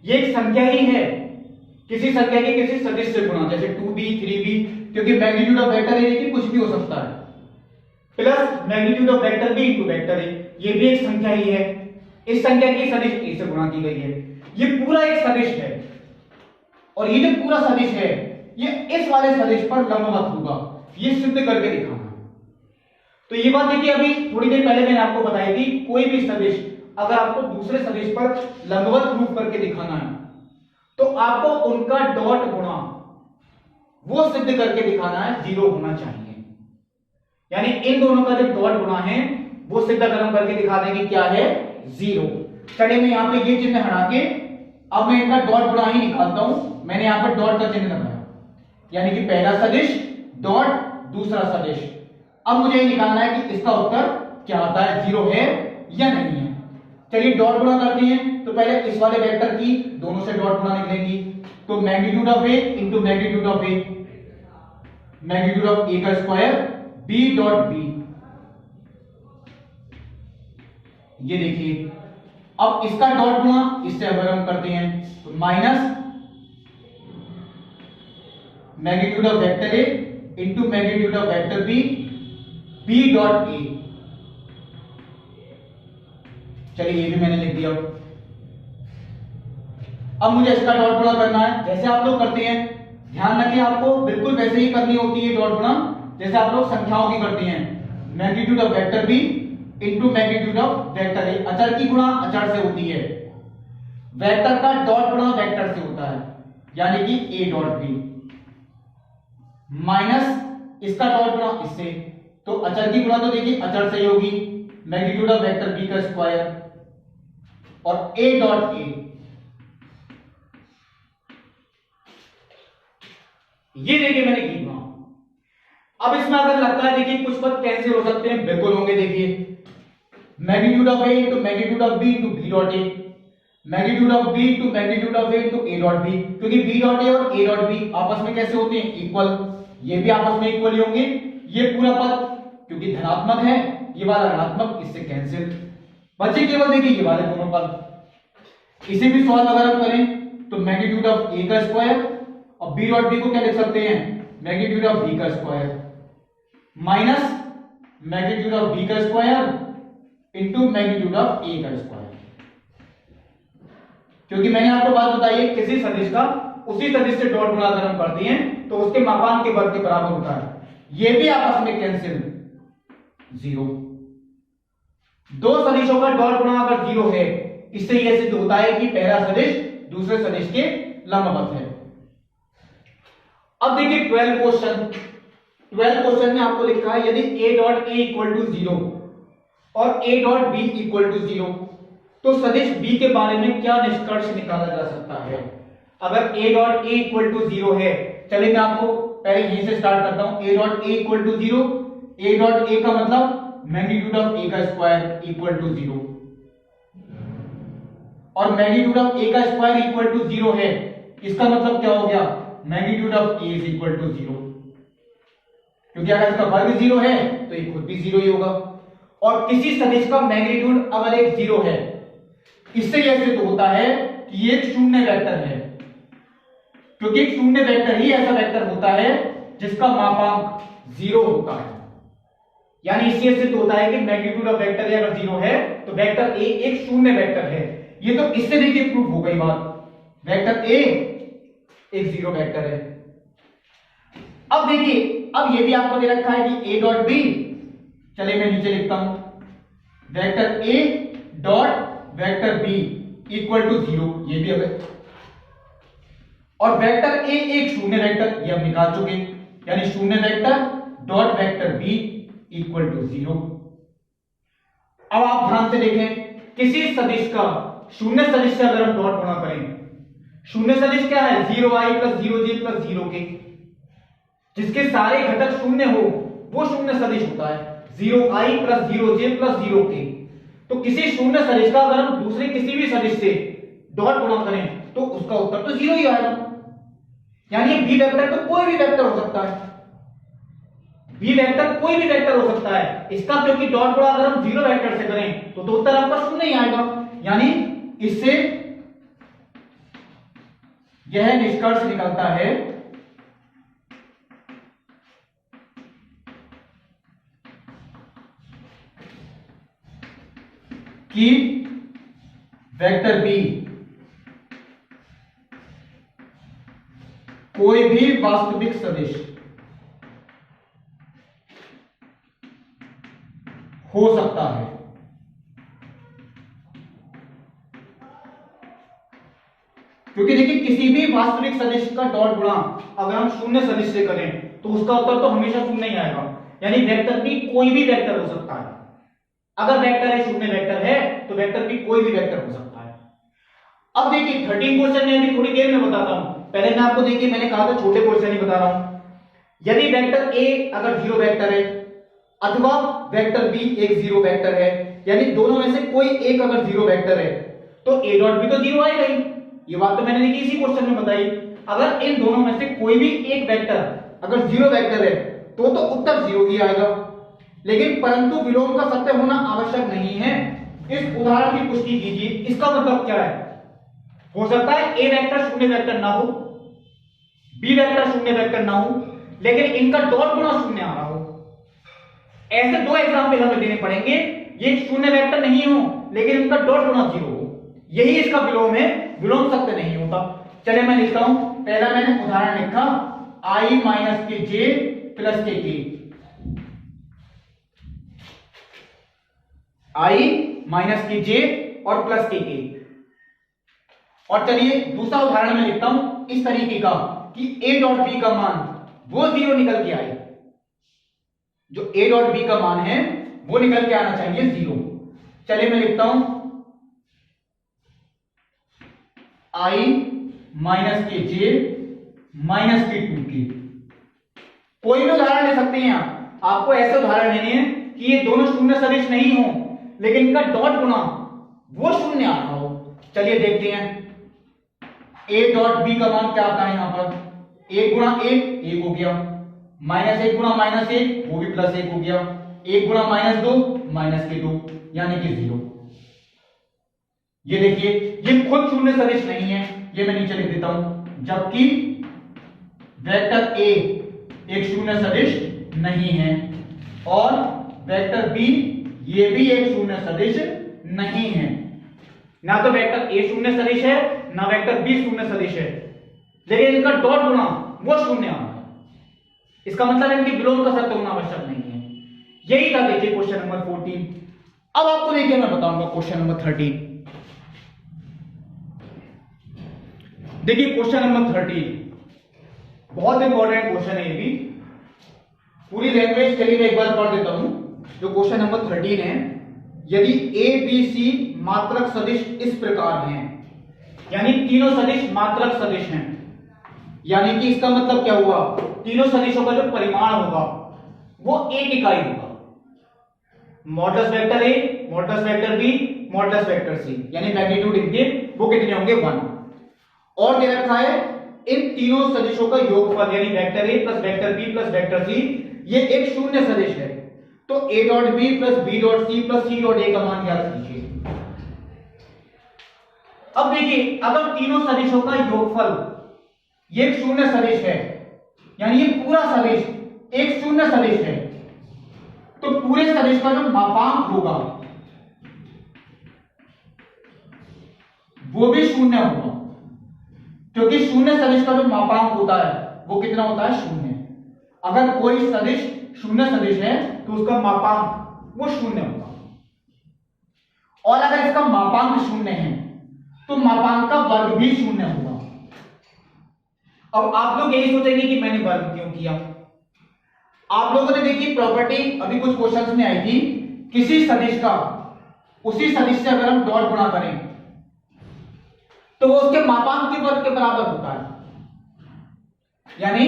ये एक संख्या ही है, किसी संख्या के किसी सदिश से गुणा, जैसे 2b 3b, क्योंकि मैग्नीट्यूड ऑफ वेक्टर ए की कुछ भी हो सकता है, plus magnitude of vector b into vector a, ये भी एक संख्या ही है। इस संख्या की सदिश ए से गुणा की गई है। ये पूरा एक सदिश है, और ये जो पूरा सदिश है ये इस वाले सदिश पर लंबवत होगा, ये सिद्ध करके दिखाना। तो ये बात देखिए अभी थोड़ी देर पहले मैंने आपको बताई थी, कोई भी सदिश अगर आपको दूसरे सदिश पर लंबवत प्रूफ करके दिखाना है तो आपको उनका डॉट गुणा वो सिद्ध करके दिखाना है 0 होना चाहिए। यानी इन दोनों का जो डॉट गुणा है वो सिद्ध अगर हम करके दिखा देंगे क्या है 0। चलिए मैं यहां पे ये चिन्ह हटा के अब मैं इनका डॉट गुणा ही निकालता हूं। मैंने यहां पर डॉट का चिन्ह लगाया, यानी कि पहला सदिश डॉट दूसरा सदिश। अब मुझे ये निकालना है कि इसका उत्तर क्या आता है, 0 है या नहीं है। चलिए डॉट गुणा करते हैं, तो पहले इस वाले वेक्टर की दोनों से डॉट गुणा निकलेंगी, तो magnitude of A into magnitude of A, magnitude of ए का स्क्वायर बी डॉट बी। ये देखिए अब इसका डॉट गुणा इससे अगर हम करते हैं तो minus magnitude of vector a into magnitude of vector b, b dot a. चलिए ये भी मैंने लिख दिया। अब मुझे इसका डॉट गुणा करना है, जैसे आप लोग करते हैं, ध्यान रखिए आपको बिल्कुल वैसे ही करनी होती है डॉट गुणा जैसे आप लोग संख्याओं की करते हैं। Magnitude of vector b into magnitude of vector a, अचर की गुणा अचर से होती है, वेक्टर का डॉट गुणा वेक्टर से होता है, यानी कि ए डॉट बी, माइनस इसका डॉट गुणा इससे, तो अचर की गुणा तो देखिए अचर से ही होगी, मैग्नीट्यूड ऑफ वेक्टर बी का स्क्वायर और ए डॉट ए। ये देखिए मैंने की गुणा। अब इसमें अगर लगता है देखिए कुछ पद कैंसिल हो सकते हैं, बिल्कुल होंगे। देखिए magnitude of A into magnitude of b into b dot a, magnitude of b into magnitude of A into a dot b, क्योंकि बी डॉट ए और ए डॉट बी आपस में कैसे होते हैं, इक्वल। ये भी आपस में इक्वल होंगे। ये पूरा पद क्योंकि धनात्मक है, ये वाला ऋणात्मक, इससे कैंसिल बचे केवल देखिए ये वाले दोनों पद। इसे भी सॉल्व अगर हम करें तो मैग्नीट्यूड ऑफ ए का स्क्वायर और बी डॉट बी को क्या लिख सकते हैं, मैग्नीट्यूड ऑफ बी का square minus magnitude of b का स्क्वायर इंटू मैग्नीट्यूड ऑफ ए का स्क्वायर। क्योंकि मैंने आपको बात बताई है, किसी सदिश का उसी सदिश से डॉट गुणा अगर हम करते हैं तो उसके मापांक के वर्ग के बराबर होता है। ये भी आपस में कैंसिल, 0। दो सदिशों का डॉट गुणा अगर 0 है, इससे यह सिद्ध होता है कि पहला सदिश दूसरे सदिश के लंबवत है। अब देखिए 12 क्वेश्चन में आपको लिखा है यदि a dot a equal to 0 और a dot b equal to 0 तो सदिश b के बारे में क्या निष्कर्ष निकाला जा सकता है। अगर a dot a equal to 0 है, चलिए मैं आपको पहले यहीं से स्टार्ट करता हूं, a dot a equal to 0, a dot a का मतलब मैग्नीट्यूड ऑफ a का स्क्वायर इक्वल टू 0, और मैग्नीट्यूड ऑफ a का स्क्वायर इक्वल टू 0 है, इसका मतलब क्या हो गया, magnitude of a is equal to 0, क्योंकि अगर इसका वर्ग 0 है तो ये खुद भी 0 ही होगा। और किसी सदिश का मैग्नीट्यूड अगर एक 0 है, इससे यह सिद्ध होता है कि ये एक शून्य वेक्टर है, क्योंकि एक शून्य वेक्टर ही ऐसा वेक्टर होता है जिसका मापांक 0 होता है। यानी इससे सिद्ध होता है कि मैग्नीट्यूड ऑफ वेक्टर अगर 0 है तो वेक्टर ए एक शून्य वेक्टर है। ये तो इससे देखिए प्रूफ हो गई बात, वेक्टर ए एक 0 वेक्टर है। अब देखिए, अब ये भी आपको दे रखा है कि a डॉट बी, चलिए मैं नीचे लिखता हूं, vector a dot vector b equal to 0, ये भी अगर, और वेक्टर a एक शून्य वेक्टर, ये हम निकाल चुके, यानी शून्य vector dot vector b equal to 0। अब आप ध्यान से देखें, किसी सदिश का शून्य सदिश से अगर हम डॉट गुणा करें, शून्य सदिश क्या है, 0i plus 0j plus 0k, जिसके सारे घटक शून्य हो वो शून्य सदिश होता है, 0i plus 0j plus 0k। तो किसी शून्य सदिश का अगर हम दूसरे किसी भी सदिश से डॉट गुणा करें तो उसका उत्तर तो 0 ही आएगा। यानी बी वेक्टर तो कोई भी वेक्टर हो सकता है, बी वेक्टर कोई भी वेक्टर हो सकता है इसका, क्योंकि डॉट गुणा अगर हम 0 वेक्टर से करें तो उत्तर आपका शून्य ही आएगा। यानी इससे यह निष्कर्ष निकलता है कि वेक्टर बी कोई भी वास्तविक सदिश हो सकता है। क्योंकि देखिए, किसी भी वास्तविक सदिश का डॉट गुणा अगर हम शून्य सदिश से करें तो उसका उत्तर तो हमेशा शून्य ही आएगा। यानी वेक्टर बी कोई भी वेक्टर हो सकता है, अगर वेक्टर है शून्य वेक्टर है तो वेक्टर भी कोई भी वेक्टर हो सकता है। अब देखिए 13 क्वेश्चन में अभी थोड़ी देर में बताता हूं, पहले मैं आपको देखिए मैंने कहा था छोटे क्वेश्चन ही बता रहा हूं। यदि वेक्टर ए अगर 0 वेक्टर है अथवा वेक्टर बी एक 0 वेक्टर है, यानी दोनों में से कोई एक अगर 0 वेक्टर है तो ए डॉट बी तो 0 आएगा ही। ये बात तो मैंने देखी इसी क्वेश्चन में बताई। अगर इन दोनों में से कोई भी एक वेक्टर अगर 0 वेक्टर है तो उत्तर 0 ही आएगा। लेकिन परंतु विलोम का सत्य होना आवश्यक नहीं है। इस उदाहरण की पुष्टि कीजिए। इसका मतलब क्या है, हो सकता है ए वेक्टर शून्य वेक्टर ना हो, बी वेक्टर शून्य वेक्टर ना हो, लेकिन इनका डॉट गुणा शून्य आ रहा हो। ऐसे दो एग्जाम्पल हमें देने पड़ेंगे, ये शून्य वेक्टर नहीं हो लेकिन इनका डॉट गुणा 0 हो, यही इसका विलोम है। विलोम सत्य नहीं होता। चलिए मैं लिखता हूं, पहला मैंने उदाहरण लिखा i माइनस के जे प्लस के के, i माइनस के जे और प्लस के के। और चलिए दूसरा उदाहरण में लिखता हूं इस तरीके का कि a डॉट बी का मान वो 0 निकल के आए, जो a डॉट बी का मान है वो निकल के आना चाहिए 0। चलिए मैं लिखता हूं i माइनस के जे माइनस के 2k। कोई भी उदाहरण ले सकते हैं आप, आपको ऐसे उदाहरण लेने हैं कि ये दोनों शून्य सदिश नहीं हो लेकिन इनका डॉट गुणा वो शून्य आ रहा हो। चलिए देखते हैं a डॉट बी का मान क्या आता है। यहां पर 1 गुणा 1 हो गया, माइनस 1 गुणा माइनस 1 वो भी प्लस 1 हो गया, 1 गुणा माइनस 2 माइनस के 2 यानी कि 0। ये देखिए ये खुद शून्य सदिश नहीं है, ये मैं नीचे लिख देता हूं। जबकि वेक्टर a एक शून्य सदिश नहीं है और वेक्टर b ये भी एक शून्य सदिश नहीं है। ना तो वेक्टर a शून्य सदिश है ना वेक्टर b शून्य सदिश है, लेकिन इनका डॉट गुणा वो शून्य आ रहा है। इसका मतलब इनके विलोम का सत्य होना आवश्यक नहीं है। यही था देखिए क्वेश्चन नंबर 14। अब आपको देखिए मैं बताऊंगा क्वेश्चन नंबर 13। देखिए क्वेश्चन नंबर 13 बहुत इंपॉर्टेंट क्वेश्चन है। ये भी पूरी लैंग्वेज चलिए मैं एक बार पढ़ देता हूं। जो क्वेश्चन नंबर 13 है, यदि ए बी सी मात्रक सदिश इस प्रकार हैं, यानी तीनों सदिश मात्रक सदिश हैं, यानी कि इसका मतलब क्या हुआ तीनों सदिशों का जो परिमाण होगा वो एक इकाई होगा। Modulus vector a, modulus vector b, modulus vector c, यानी मैग्नीट्यूड इनके वो कितने होंगे 1। और दे रखा है इन तीनों सदिशों का योगफल यानी vector a plus vector b plus vector c ये एक शून्य सदिश है। तो a dot b plus b dot c plus C dot a का मान ज्ञात कीजिए। अब देखिए अगर तीनों सदिशों का योगफल ये एक शून्य सदिश है यानी ये पूरा सदिश एक शून्य सदिश है तो पूरे सदिश का जो मापांक होगा वो भी शून्य होगा, क्योंकि शून्य सदिश का जो मापांक होता है वो कितना होता है 0। अगर कोई सदिश शून्य सदिश है तो उसका मापांक वो शून्य होगा, और अगर इसका मापांक शून्य है तो मापांक का वर्ग भी शून्य होगा। अब आप लोग यही सोचेंगे कि मैंने वर्ग क्यों किया। आप लोगों ने देखी प्रॉपर्टी अभी कुछ क्वेश्चंस में आई थी, किसी सदिश का उसी सदिश से अगर हम डॉट गुणा करें तो वो उसके मापांक के वर्ग के बराबर होता है। यानी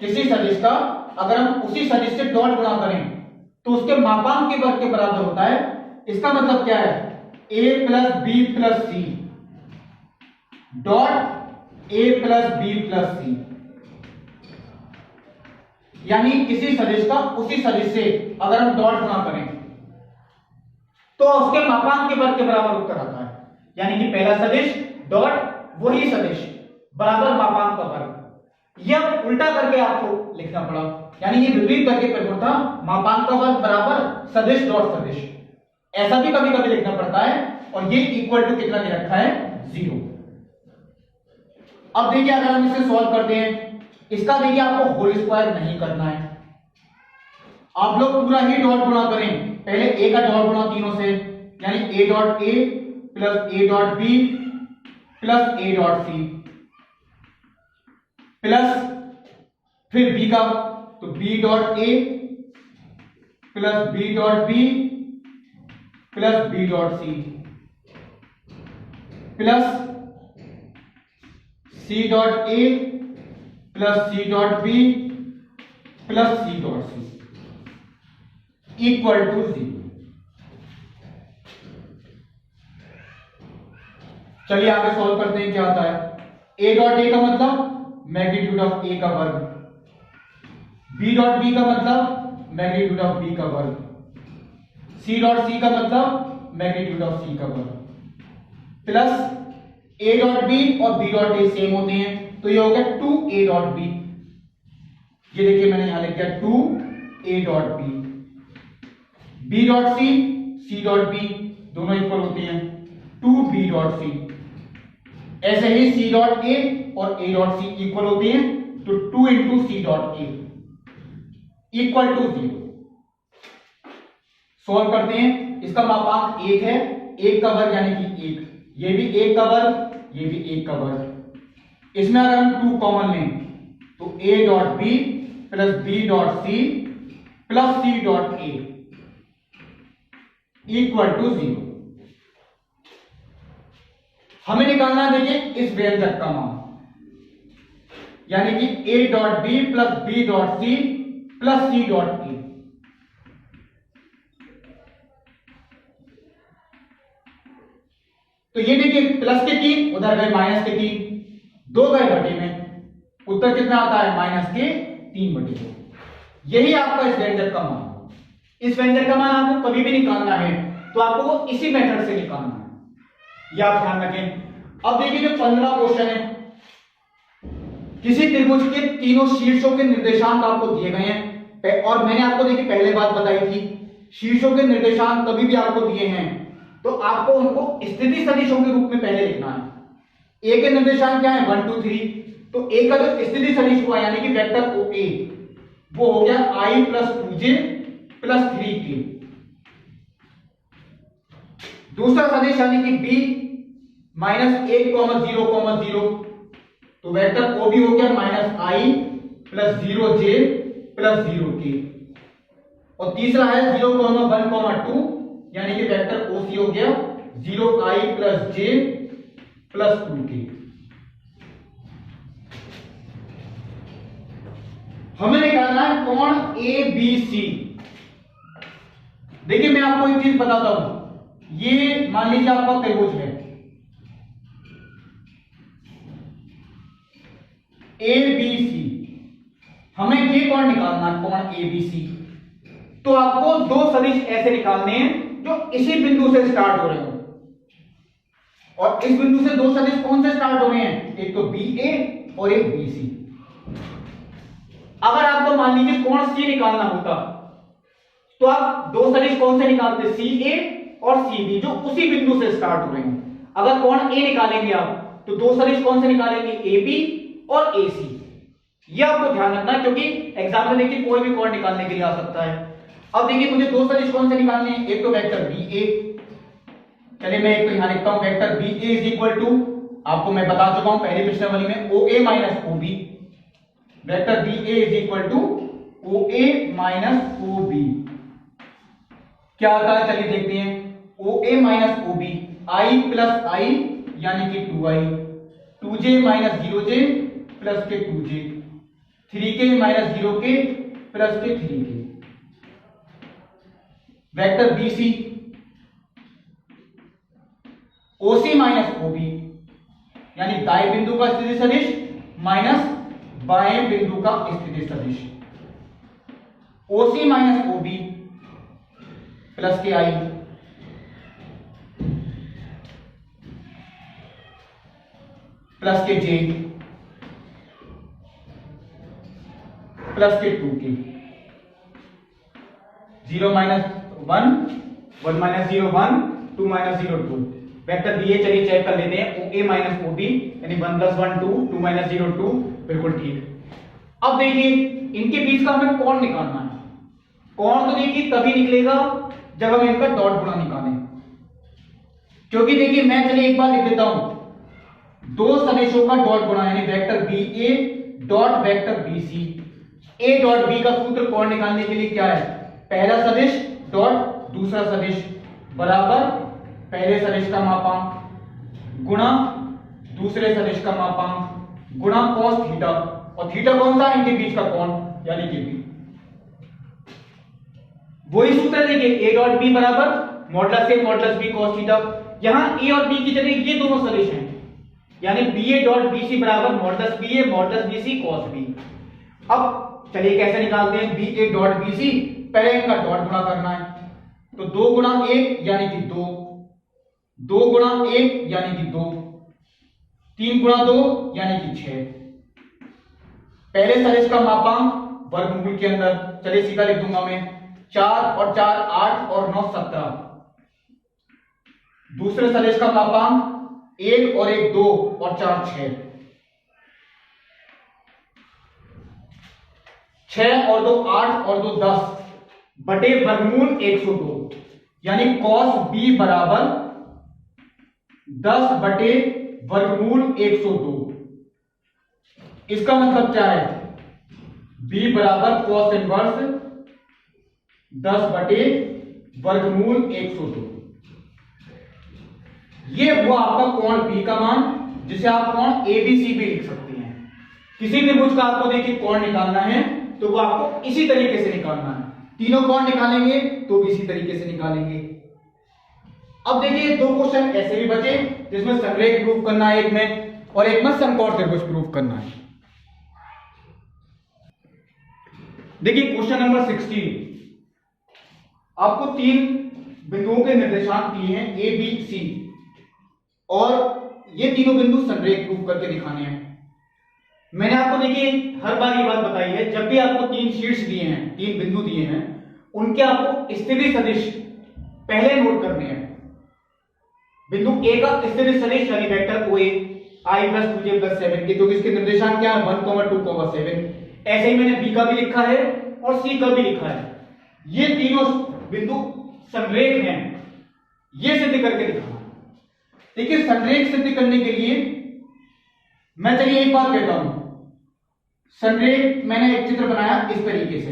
किसी सदिश का अगर हम उसी सदिश से डॉट गुणा करें तो उसके मापांक के वर्ग के बराबर होता है। इसका मतलब क्या है, a plus B plus C dot a plus B plus C, यानी किसी सदिश का उसी सदिश से अगर हम डॉट गुणा करें तो उसके मापांक के वर्ग के बराबर उत्तर आता है। यानी कि पहला सदिश डॉट वही सदिश बराबर मापांक का वर्ग। यह उल्टा करके आपको लिखना पड़ा, यानी ये विपरीत करके पेपर था, मापांक का वर्ग बराबर सदिश डॉट सदिश। ऐसा भी कभी कभी लिखना पड़ता है, और ये इक्वल टू कितना दे रखा है 0। अब देखिए अगर हम इसे सॉल्व करते हैं, इसका देखिए आपको होल स्क्वायर नहीं करना है, आप लोग पूरा ही डॉट गुणा करें। पहले a का डॉट गुणा तीनों से, यानी a dot a plus a dot b plus a dot c plus फिर b का, तो b dot a plus b dot b plus b dot c plus c dot a plus c dot b plus c dot c equal to 0। चलिए आगे सॉल्व करते हैं क्या आता है। a डॉट a का मतलब मैग्नीट्यूड ऑफ a का वर्ग, b डॉट b का मतलब मैग्नीट्यूड ऑफ b का वर्ग, c डॉट c का मतलब मैग्नीट्यूड ऑफ c का वर्ग, प्लस a डॉट b और b डॉट a सेम होते हैं तो ये हो गया 2a डॉट b। ये देखिए मैंने यहां लिख दिया 2a dot b, b dot c c dot b दोनों इक्वल होते हैं 2b डॉट c। ऐसे ही c डॉट a और a डॉट c इक्वल होते हैं तो 2 into c dot a equal to 0। Solve करते हैं, इसका मापांक 1 है, 1 का वर्ग यानी कि 1, ये भी 1 का वर्ग, ये भी 1 का वर्ग। इसमें अगर हम 2 कॉमन लें तो a dot b plus b dot c plus c dot a equal to 0। हमें निकालना है देखिए इस व्यंजक का मान, यानी कि a dot b plus b dot c plus c dot a। तो ये देखिए प्लस के 3 उधर गए माइनस के 3, 2 गए बटे में, उत्तर कितना आता है माइनस के 3/2। यही आपका इस व्यंजक का मान। इस व्यंजक का मान आपको कभी भी निकालना है तो आपको वो इसी मेथड से निकालना है, यह आप ध्यान रखें। अब देखिए जो 15 क्वेश्चन है, किसी त्रिभुज के तीनों शीर्षों के निर्देशांक आपको दिए गए हैं, और मैंने आपको देखिए पहले बात बताई थी, शीर्षों के निर्देशांक कभी भी आपको दिए हैं तो आपको उनको स्थिति सदिशों के रूप में पहले लिखना है। ए के निर्देशांक क्या है 1 2 3, तो ए का जो स्थिति सदिश हुआ यानी कि वेक्टर ओ ए वो हो गया i plus 2j plus 3k। दूसरा सदिश यानी कि b माइनस 1,0,0, तो वेक्टर ओ भी हो गया minus i plus 0j plus 0k। और तीसरा है 0,1,2 यानी कि वेक्टर OC हो गया 0i plus j plus 2k। हमें निकालना है कोण ABC। देखिए मैं आपको एक चीज बताता हूं, ये मान लीजिए आपका त्रिभुज है ABC, हमें ये कोण निकालना है कोण ABC। तो आपको दो सदिश ऐसे निकालने हैं जो इसी बिंदु से स्टार्ट हो रहे हो, और इस बिंदु से दो सदिश कौन से स्टार्ट हो रहे हैं, एक तो BA और एक BC। अगर आपको मान लीजिए कोण C निकालना होता तो आप दो सदिश कौन से निकालते, CA और CB, जो उसी बिंदु से स्टार्ट हो रहे हैं। अगर कोण A निकालेंगे आप तो दो सदिश कौन से निकालेंगे, AB और AC। यह आपको ध्यान रखना है, क्योंकि एग्जाम में देखिए कोई भी कोण निकालने के लिए आ सकता है। अब देखिए मुझे दो सदिश कौन से निकालने हैं, एक तो वेक्टर BA, चलिए मैं एक तो यहां लिखता हूं vector BA is equal to, आपको मैं बता चुका हूं पहले प्रश्नावली में, OA minus OB। Vector BA is equal to OA minus OB। क्या आता है चलिए देखते हैं, OA minus OB I plus I यानी कि 2I, 2J minus 0J plus के 2J, 3K minus 0K plus के 3K। Vector BC OC minus OB यानी दाएं बिंदु का स्थिति सदिश माइनस बाएं बिंदु का स्थिति सदिश, OC माइनस OB प्लस के I प्लस के J प्लस के 2K, 0 minus 1, 1 minus 0 1, 2 minus 0 2। Vector BA चलिए चेक कर लेते हैं, OA माइनस OB यानी 1 प्लस 1 2, 2 माइनस 0 2, बिल्कुल ठीक। अब देखिए इनके बीच का हमें कोण निकालना है। कोण तो देखिए तभी निकलेगा जब हम इनका डॉट गुणा निकालें, क्योंकि देखिए मैं चलिए एक बार लिख देता हूं, दो सदिशों का डॉट गुणा यानी vector BA dot vector BC। A dot B का सूत्र कोण निकालने के लिए क्या है, पहला सदिश डॉट दूसरा सदिश बराबर पहले सदिश का मापांक गुणा दूसरे सदिश का मापांक गुणा cos थीटा, और थीटा कौन सा, इनके बीच का कोण यानी कि B। वही सूत्र देखिए, A डॉट B बराबर modulus A modulus B cos theta. यहां A और B की जगह ये दोनों सदिश हैं, यानी BA डॉट BC बराबर modulus BA modulus BC cos B। अब चलिए कैसे निकालते हैं, BA डॉट BC, पहले इनका डॉट गुणा करना है, तो 2 गुणा 1 यानी कि 2, 2 गुणा 1 यानी कि 2, 3 गुणा 2 यानी कि 6। पहले सदिश का मापांक वर्गमूल के अंदर, चलिए सीधा लिख दूंगा मैं, 4 और 4 8 और 9 17। दूसरे सदिश का मापांक 1 और 1 2 और 4 6, 6 और 2 8 और 2 10 बटे वर्गमूल 102, यानी cos B बराबर 10 बटे वर्गमूल 102। इसका मतलब क्या है, B बराबर cos इनवर्स 10 बटे वर्गमूल 102। ये हुआ आपका कोण B का मान, जिसे आप कोण ABC भी लिख सकते हैं। किसी त्रिभुज का आपको देखिए कोण निकालना है तो वो आपको इसी तरीके से निकालना है, तीनों कोण निकालेंगे तो भी इसी तरीके से निकालेंगे। अब देखिए दो क्वेश्चन ऐसे भी बचे जिसमें संरेख प्रूफ करना है एक में, और एक में समकोण त्रिभुज प्रूफ करना है। देखिए क्वेश्चन नंबर 16, आपको तीन बिंदुओं के निर्देशांक दिए हैं A B C, और ये तीनों बिंदु संरेख प्रूफ करके दिखाने हैं। मैंने आपको देखिए हर बार ये बात बताई है, जब भी आपको तीन शीट्स दिए हैं, तीन बिंदु दिए हैं, उनके आपको स्थिति सदिश पहले नोट करने हैं। बिंदु A का स्थिति सदिश यानी वेक्टर OA I + 2j + 7 के, क्योंकि इसके निर्देशांक क्या है 1, 2, 7। ऐसे ही मैंने B का भी लिखा है और C का भी लिखा है। ये तीनों बिंदु संरेख हैं, ये सिद्ध करके दिखाना। देखिए संरेख सिद्ध करने के लिए मैं चलिए एक बात कहता हूं, संरेख मैंने एक चित्र बनाया इस तरीके से,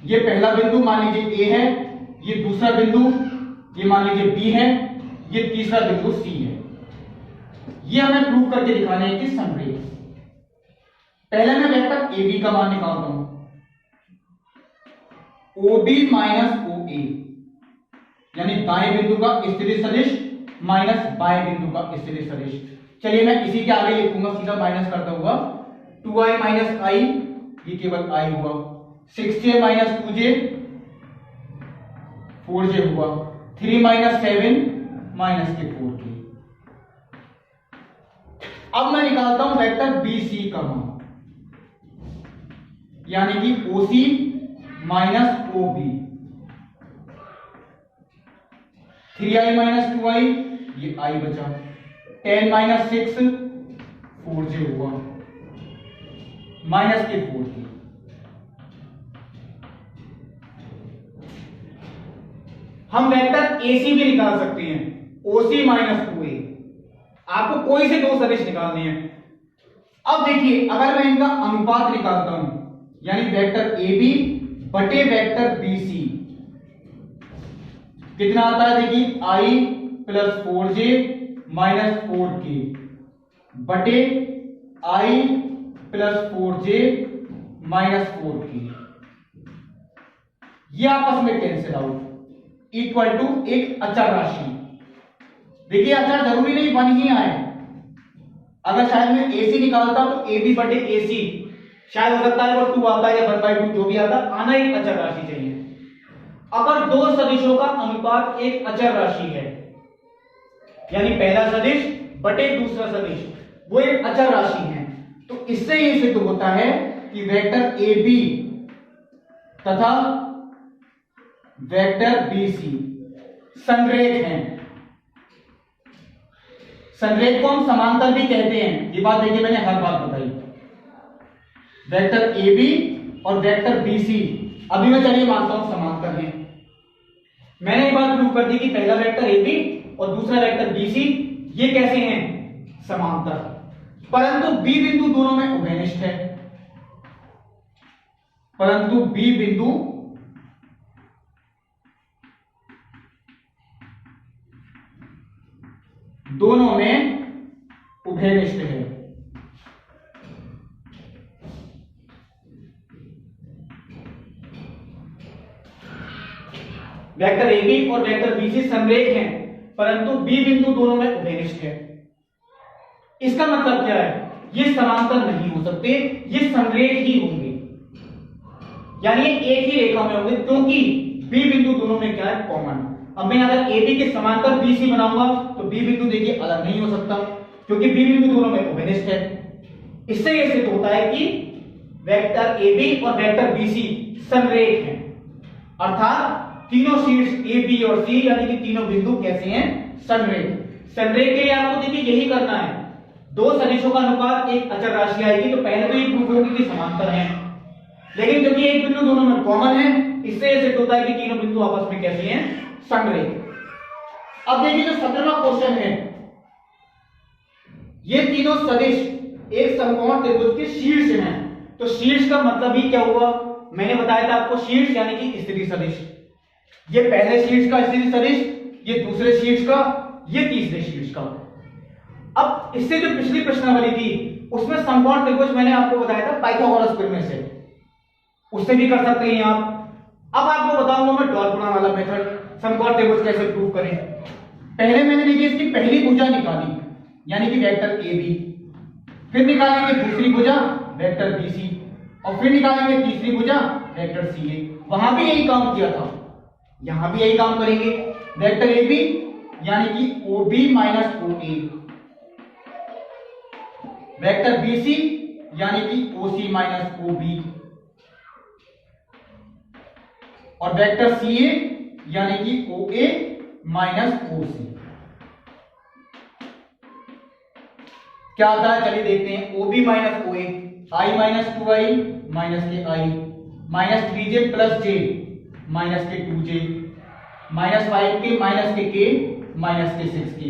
ये पहला बिंदु मान लीजिए A है, ये दूसरा बिंदु ये मान लीजिए B है, ये तीसरा बिंदु C है। ये हमें प्रूव करके दिखाने हैं कि संरेख। पहले मैं वेक्टर ए बी का मान निकालता हूं, ओ बी माइनस ओ ए, यानी दाएं बिंदु का स्थिर सदिश माइनस बाएं बिंदु का स्थिर सदिश। चलिए मैं इसी के आगे लिखूंगा सीधा माइनस करता हुआ, 2i माइनस आई, ये केवल i हुआ, 6j माइनस 2j 4j हुआ, 3 माइनस 7 माइनस के 4k। अब मैं निकालता हूं वेक्टर बी सी का मान, यानी कि OC minus OB, 3i minus 2i, ये i बचा, 10 माइनस 6 4j हुआ, माइनस के 4k। हम वेक्टर AC भी निकाल सकते हैं, OC माइनस 2A। आपको कोई से दो सदिश निकालने हैं। अब देखिए अगर मैं इनका अनुपात निकालता हूं, यानी वेक्टर AB बटे वेक्टर BC, कितना आता है देखिए, i plus 4j minus 4k बटे i plus 4j minus 4k, ये आपस में कैंसिल आउट, इक्वल टू एक अचर राशि। देखिए अचर जरूरी नहीं 1 ही आए, अगर शायद मैं AC निकालता तो AB बटे AC, शायद हो सकता है वो 2 आता है या 1/2, जो भी आता, आना एक अचर राशि चाहिए। अगर दो सदिशों का अनुपात एक अचर राशि है, यानी पहला सदिश बटे दूसरा सदिश, वो एक अचर राशि है, तो इससे यह सिद्ध होता है कि वेक्टर AB तथा वेक्टर BC संरेख हैं। संरेख को हम समांतर भी कहते हैं, ये बात देखिए मैंने हर बात बताई। वेक्टर AB और वेक्टर BC अभी मैं चलिए मानता हूं समांतर हैं। मैंने ये बात प्रूव कर दी कि पहला वेक्टर AB और दूसरा वेक्टर BC ये कैसे हैं, समांतर, परंतु B बिंदु दोनों में उभयनिष्ठ है, परंतु B बिंदु दोनों में उभयनिष्ठ है। वेक्टर AB और वेक्टर BC संरेख हैं, परंतु B बिंदु दोनों में उभयनिष्ठ है। इसका मतलब क्या है, ये समांतर नहीं हो सकते, ये संरेख ही होंगे, यानी ये एक ही रेखा में होंगे, क्योंकि B बिंदु दोनों में क्या है, कॉमन। अब मैं अगर AB के समांतर BC बनाऊंगा तो B बिंदु देखिए अलग नहीं हो सकता, क्योंकि B बिंदु दोनों में उभयनिष्ठ है। इससे यह सिद्ध होता है कि वेक्टर AB और वेक्टर BC संरेख हैं, अर्थात तीनों शीर्ष A, B और C यानी कि तीनों बिंदु कैसे हैं, संरेख। संरेख के लिए आपको देखिए यही करना है, दो सदिशों का अनुपात एक अचर राशि आएगी तो पहले तो ये प्रूफ होगी कि समांतर हैं, लेकिन क्योंकि एक बिंदु दोनों में कॉमन है, इससे यह सिद्ध होता है कि तीनों बिंदु आपस में कैसे हैं, संरेख। अब देखिए जो 17वां क्वेश्चन है, ये तीनों सदिश एक समकोण त्रिभुज के शीर्ष हैं, तो शीर्ष का मतलब ही क्या हुआ, मैंने बताया था आपको, शीर्ष यानी कि स्थिति सदिश। ये पहले शीर्ष का स्थिति सदिश, ये दूसरे शीर्ष का, ये तीसरे शीर्ष का। अब इससे जो पिछली प्रश्नावली थी उसमें समकोण त्रिभुज मैंने आपको बताया था पाइथागोरस प्रमेय से, उससे भी कर सकते हैं आप। अब आपको बताऊंगा मैं डॉट गुणा वाला मेथड, समकोण त्रिभुज कैसे प्रूव करें। पहले मैंने देखिए इसकी पहली भुजा निकाली, यानी कि वेक्टर AB, फिर निकालेंगे दूसरी भुजा वेक्टर BC, और फिर निकालेंगे तीसरी भुजा वेक्टर CA। वहां भी यही काम किया था, यहां भी यही काम करेंगे। वेक्टर AB यानी कि OB minus OA, vector BC यानी कि OC माइनस OB, और वेक्टर CA यानी कि OA माइनस OC। क्या आता है चलिए देखते हैं। OB minus OA, I minus 2I minus के I, minus 3J plus J minus के 2J, माइनस 5K माइनस के K माइनस के 6K।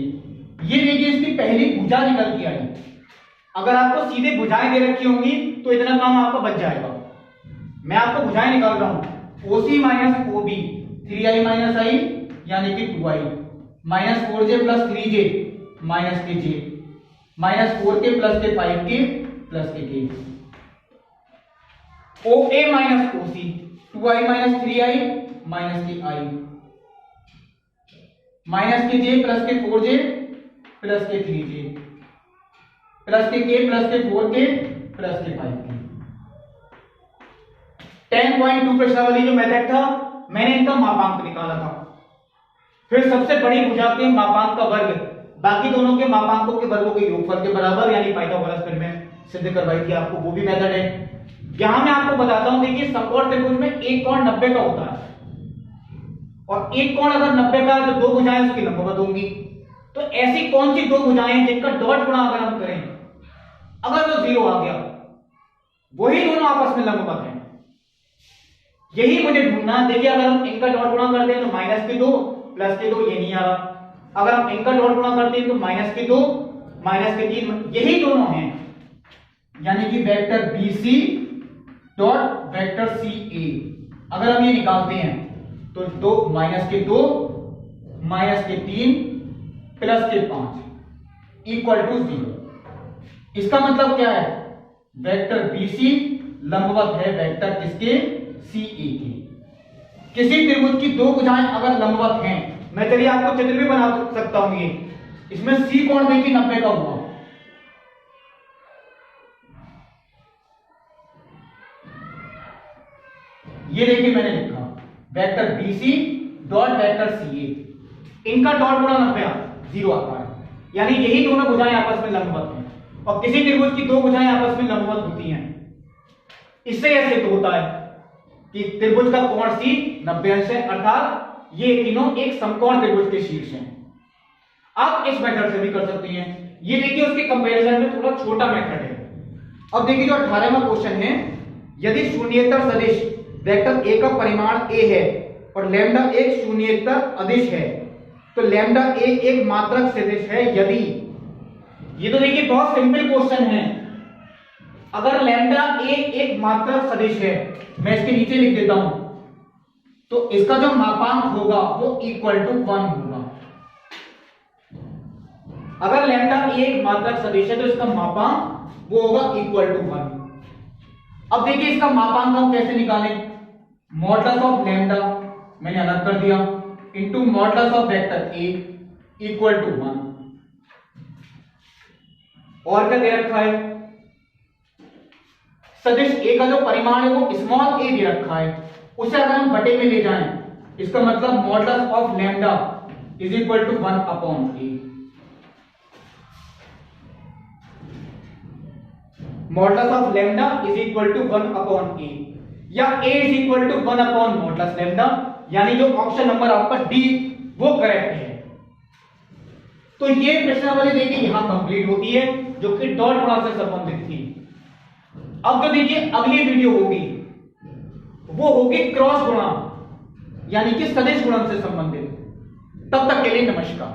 ये देखिए इसकी पहली भुजा निकल के आई। अगर आपको सीधे भुजाएं दे रखी होंगी तो इतना काम आपका बच जाएगा। मैं आपको भुजाएं निकाल रहा हूं, OC minus OB, 3I minus I यानी कि 2I, minus 4J plus 3J minus के J, माइनस 4K प्लस के 5K प्लस के K। ओ ए माइनस ओ सी, 2i माइनस 3i माइनस के i माइनस के j प्लस के 4j प्लस के 3j प्लस के k प्लस के 4k प्लस के 5k। 10.2 प्रश्नावली जो मेथड था, मैंने इनका मापांक निकाला था। फिर सबसे बड़ी भुजा के मापांक का वर्ग बाकी दोनों के मापांकों के वर्गों के योगफल के बराबर, यानी पाइथागोरस प्रमेय सिद्ध करवाई थी आपको, वो भी मेथड है। यहां मैं आपको बताता हूं, देखिए समकोण त्रिभुज में एक कोण 90 का होता है, और एक कोण अगर 90 का है तो दो भुजाएं उसकी लंबवत होंगी। तो ऐसी कौन सी दो भुजाएं जिनका डॉट गुणा अगर हम करें, अगर वो 0 आ गया, वही दोनों आपस में लंबवत हैं, यही मुझे ढूंढना है। देखिए अगर हम इनका डॉट गुणा करते हैं तो माइनस के 2 प्लस के 2, ये नहीं आ रहा। अगर हम इनका डॉट गुणा करते हैं तो माइनस के 2 माइनस के 3, यही दोनों हैं, यानी कि vector BC dot vector CA अगर हम ये निकालते हैं तो 2 माइनस के 2 माइनस के 3 प्लस के 5 इक्वल टू 0। इसका मतलब क्या है, वेक्टर BC लंबवत है वेक्टर किसके, CA के। किसी त्रिभुज की दो भुजाएं अगर लंबवत हैं, मैं चलिए आपको चित्र भी बना सकता हूं। ये इसमें C कोण देखिए 90 का हुआ, ये देखिए मैंने लिखा vector BC dot vector CA, इनका डॉट गुणा 90 0 आता है, यानी यही दोनों भुजाएं आपस में लंबवत हैं। और किसी त्रिभुज की दो भुजाएं आपस में लंबवत होती हैं, इससे यह सिद्ध होता है कि त्रिभुज का कोण C 90 अंश है, अर्थात ये तीनों एक समकोण त्रिभुज के शीर्ष हैं। आप इस मेथड से भी कर सकते हैं। ये देखिए उसके कंपैरिजन में थोड़ा छोटा मेथड है। अब देखिए जो 18वां क्वेश्चन है, यदि शून्येतर सदिश वेक्टर A का परिमाण A है और लैम्डा एक शून्येतर अदिश है, तो लैम्डा A एक मात्रक सदिश है यदि, ये तो देखिए बहुत सिंपल क्वेश्चन है। अगर लैम्डा A एक मात्रक सदिश है, मैं इसके नीचे लिख देता हूं, तो इसका जो मापांक होगा वो इक्वल टू 1 होगा। अगर लैम्डा A एक मात्रक सदिश है तो इसका मापांक वो होगा इक्वल टू 1। अब देखिए इसका मापांक हम कैसे निकालें, मॉडुलस ऑफ लैम्डा मैंने अलग कर दिया into modulus of vector A equal to 1। और क्या दे रखा है, सदिश A का जो परिमाण है वो स्मॉल a दे रखा है, उसे अगर हम बटे में ले जाएं, इसका मतलब modulus of lambda is equal to 1 upon a। Modulus of lambda is equal to 1 upon a, या a is equal to 1 upon modulus lambda, यानी जो ऑप्शन नंबर आपका डी वो करेक्ट है। तो ये प्रश्नावली देखिए यहां कंप्लीट होती है, जो कि डॉट गुणा से संबंधित थी। अब जो देखिए अगली वीडियो होगी वो होगी क्रॉस गुणा, यानी कि सदिश गुणन से संबंधित। तब तक के लिए नमस्कार।